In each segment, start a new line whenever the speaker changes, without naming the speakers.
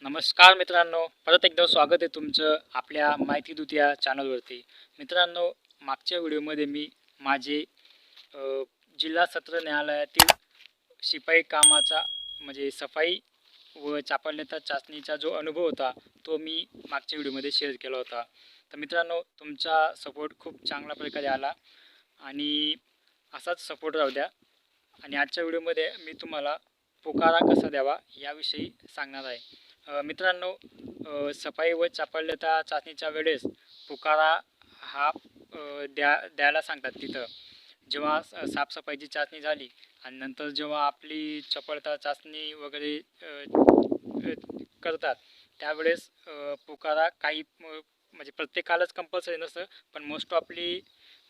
नमस्कार मित्रांनो, परत एकदा स्वागत आहे तुमचं आपल्या माहिती दूत या चॅनलवरती. मित्रांनो, मागच्या व्हिडिओमध्ये मी माझे जिल्हा सत्र न्यायालयातील शिपाई कामाचा म्हणजे सफाई व चापल्यता चाचणीचा जो अनुभव होता तो मी मागच्या व्हिडिओमध्ये शेअर केला होता. तर मित्रांनो, तुमचा सपोर्ट खूप चांगल्या प्रकारे आला आणि असाच सपोर्ट राहू द्या. आणि आजच्या व्हिडिओमध्ये मी तुम्हाला पुकारा कसा द्यावा याविषयी सांगणार आहे. मित्रांनो, सफाई व चापल्यता चाचणीच्या वेळेस पुकारा हा द्यायला सांगतात. तिथं जेव्हा साफसफाईची चाचणी झाली आणि नंतर जेव्हा आपली चपळता चाचणी वगैरे करतात त्यावेळेस पुकारा काही म्हणजे प्रत्येकालाच कंपल्सरी नसतं, पण मोस्ट ऑफली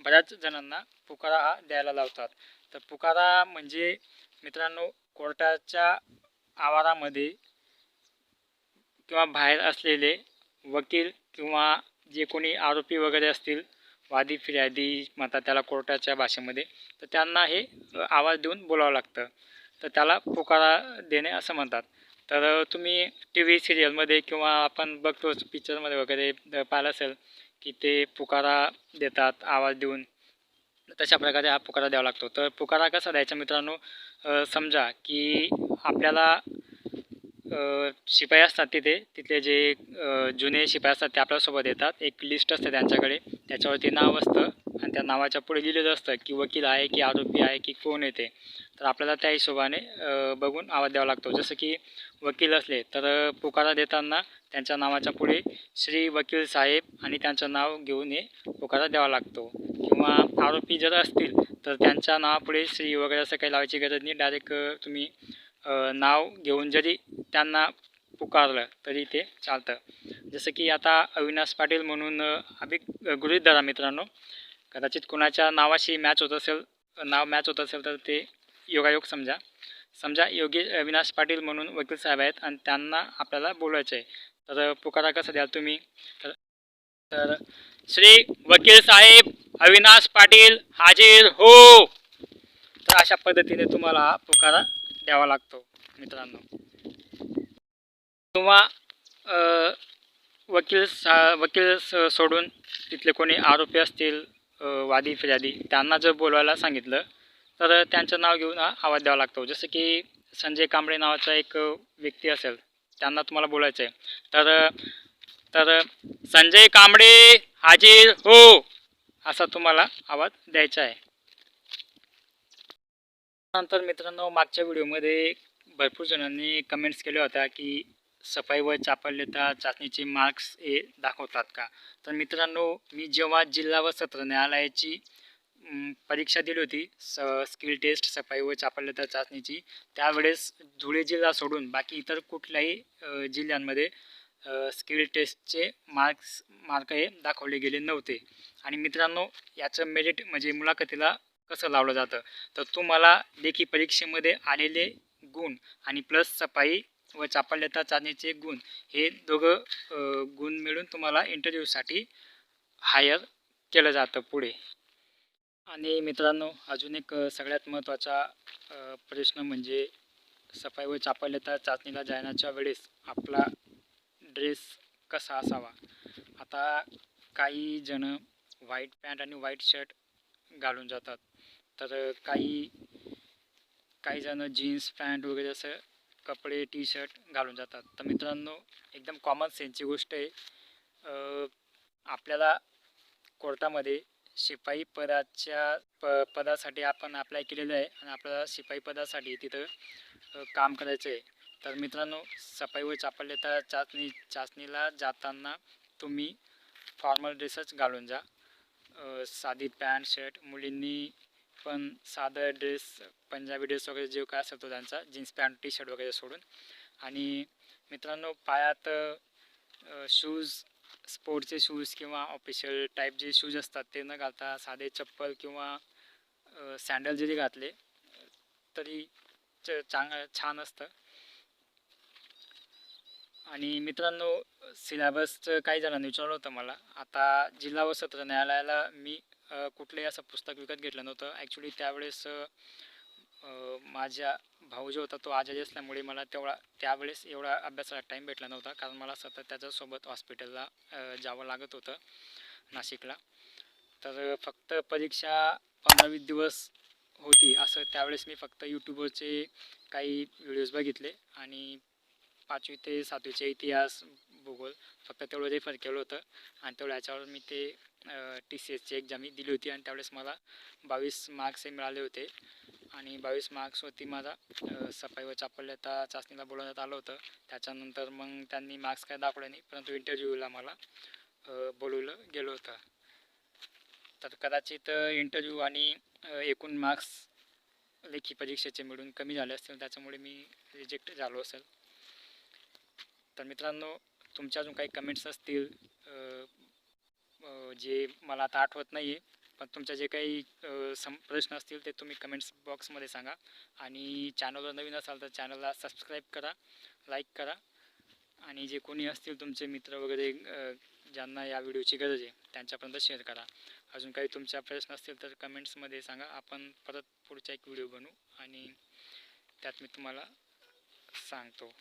बऱ्याच जणांना पुकारा हा द्यायला लावतात. तर पुकारा म्हणजे मित्रांनो, कोर्टाच्या आवारामध्ये किंवा बाहेर असलेले वकील किंवा जे कोणी आरोपी वगैरे असतील, वादी फिर्यादी म्हणतात त्याला कोर्टाच्या भाषेमध्ये, तर त्यांना हे आवाज देऊन बोलावं लागतं. तर त्याला पुकारा देणे असं म्हणतात. तर तुम्ही टी व्ही सिरियलमध्ये किंवा आपण बघतोच पिक्चरमध्ये वगैरे पाहिलं असेल की ते पुकारा देतात आवाज देऊन. तशा प्रकारे हा पुकारा द्यावा लागतो. तर पुकारा कसा द्यायचा मित्रांनो, समजा की आपल्याला शिपाई असतात तिथले जे जुने शिपाई असतात ते आपल्यासोबत येतात. एक लिस्ट असते त्यांच्याकडे, त्याच्यावरती नाव असतं आणि त्या नावाच्या पुढे लिहिलेलं असतं की वकील आहे की आरोपी आहे की कोण येते. तर आपल्याला त्या हिशोबाने बघून आवाज द्यावा लागतो. जसं की वकील असले तर पुकारा देताना त्यांच्या नावाच्या पुढे श्री वकील साहेब आणि त्यांचं नाव घेऊन हे पुकारा द्यावा लागतो. किंवा आरोपी जर असतील तर त्यांच्या नावापुढे श्री वगैरे असं काही लावायची गरज नाही. डायरेक्ट तुम्ही नाव घेऊन जरी त्यांना पुकारलं तरी ते चालतं. जसं की आता अविनाश पाटील म्हणून गृहीत धरा मित्रांनो, कदाचित कोणाच्या नावाशी नाव मॅच होत असेल तर ते योगायोग समजा योगेश अविनाश पाटील म्हणून वकील साहेब आहेत आणि त्यांना आपल्याला बोलायचं आहे. तर पुकारा कसा द्याल तुम्ही, तर श्री वकील साहेब अविनाश पाटील हाजीर हो. तर अशा पद्धतीने तुम्हाला हा पुकारा द्यावा लागतो मित्रांनो. किंवा वकील सोडून तिथले कोणी आरोपी असतील, वादी फिर्यादी, त्यांना जर बोलवायला सांगितलं तर त्यांचं नाव घेऊन आवाज द्यावा लागतो. जसं की संजय कांबळे नावाचा एक व्यक्ती असेल, त्यांना तुम्हाला बोलायचं आहे तर संजय कांबळे हाजीर हो असा तुम्हाला आवाज द्यायचा आहे. नंतर मित्रांनो, मागच्या व्हिडिओमध्ये भरपूर जणांनी कमेंट्स केल्या होत्या की सफाई व चापल्यता चाचणीचे मार्क्स हे दाखवतात का. तर मित्रांनो, मी जेव्हा जिल्हा व सत्र न्यायालयाची परीक्षा दिली होती स्किल टेस्ट सफाई व चापल्यता चाचणीची, त्यावेळेस धुळे जिल्हा सोडून बाकी इतर कुठल्याही जिल्ह्यांमध्ये स्किल टेस्टचे मार्क हे दाखवले गेले नव्हते. आणि मित्रांनो, याचं मेरिट म्हणजे मुलाखतीला कसं लावलं जातं, तर तुम्हाला लेखी परीक्षेमध्ये आलेले गुण आणि प्लस सफाई व चापल्यता चाचणीचे गुण हे दोघं गुण मिळून तुम्हाला इंटरव्ह्यूसाठी हायर केलं जातं पुढे. आणि मित्रांनो, अजून एक सगळ्यात महत्त्वाचा प्रश्न म्हणजे सफाई व चापल्यता चाचणीला जाण्याच्या वेळेस आपला ड्रेस कसा असावा. आता काही जण व्हाईट पॅन्ट आणि व्हाईट शर्ट घालून जातात, तर काही जण जीन्स पॅन्ट वगैरे असं कपडे टी शर्ट घालून जातात. तर मित्रांनो, एकदम कॉमन सेन्सची गोष्ट आहे. आपल्याला कोर्टामध्ये शिपाई पदासाठी आपण अप्लाय केलेलं आहे आणि आपल्याला शिपाई पदासाठी तिथं काम करायचं आहे. तर मित्रांनो, सफाई व चापल्यता चाचणीला जाताना तुम्ही फॉर्मल ड्रेसच घालून जा. साधी पॅन्ट शर्ट, मुलींनी पण साधा ड्रेस, पंजाबी ड्रेस वगैरे जे काय असेल तो त्यांचा, जीन्स पॅन्ट टी शर्ट वगैरे सोडून. आणि मित्रांनो, पायात शूज, स्पोर्टचे शूज किंवा ऑफिशियल टाईप जे शूज असतात ते न घालता साधे चप्पल किंवा सँडल जरी घातले तरी छान असतं. आणि मित्रांनो, सिलेबसचं काही जणांनी विचारलं होतं मला. आता जिल्हा व सत्र न्यायालयाला मी कुठलंही असं पुस्तक विकत घेतलं नव्हतं ॲक्च्युली. त्यावेळेस माझ्या भाऊ जो होता तो आजारी असल्यामुळे मला त्यावेळेस एवढा अभ्यासाला टाईम भेटला नव्हता, कारण मला सतत त्याच्यासोबत हॉस्पिटलला जावं लागत होतं नाशिकला. तर फक्त परीक्षा 15-20 दिवस होती असं त्यावेळेस मी फक्त यूट्यूबवरचे काही व्हिडिओज बघितले आणि 5वी ते 7वीचे इतिहास, भूगोल फक्त तेवढं रेफर केलं होतं आणि तेवढ्या ह्याच्यावर मी ते TCSची एक्झाम दिली होती आणि त्यावेळेस मला 22 मार्क्स मिळाले होते आणि 22 मार्क्सवरती माझा सफाई व चापल्यता चाचणीला बोलवण्यात आलं होतं. त्याच्यानंतर मग त्यांनी मार्क्स काय दाखवले नाही, परंतु इंटरव्ह्यूला मला बोलवलं गेलं होतं. तर कदाचित इंटरव्ह्यू आणि एकूण मार्क्स लेखी परीक्षेचे मिळून कमी झाले असतील, त्याच्यामुळे मी रिजेक्ट झालो असेल. तर मित्रांनो, तुमच्या अजून काही कमेंट्स असतील जे मला आता आठवत नाही आहे, पण तुमच्या जे काही प्रश्न असतील ते तुम्ही कमेंट्स बॉक्समध्ये सांगा. आणि चॅनलवर नवीन असाल तर चॅनलला सबस्क्राईब करा, लाईक करा आणि जे कोणी असतील तुमचे मित्र वगैरे ज्यांना या व्हिडिओची गरज आहे त्यांच्यापर्यंत शेअर करा. अजून काही तुमच्या प्रश्न असतील तर कमेंट्समध्ये सांगा. आपण परत पुढचा एक व्हिडिओ बनवू आणि त्यात मी तुम्हाला सांगतो.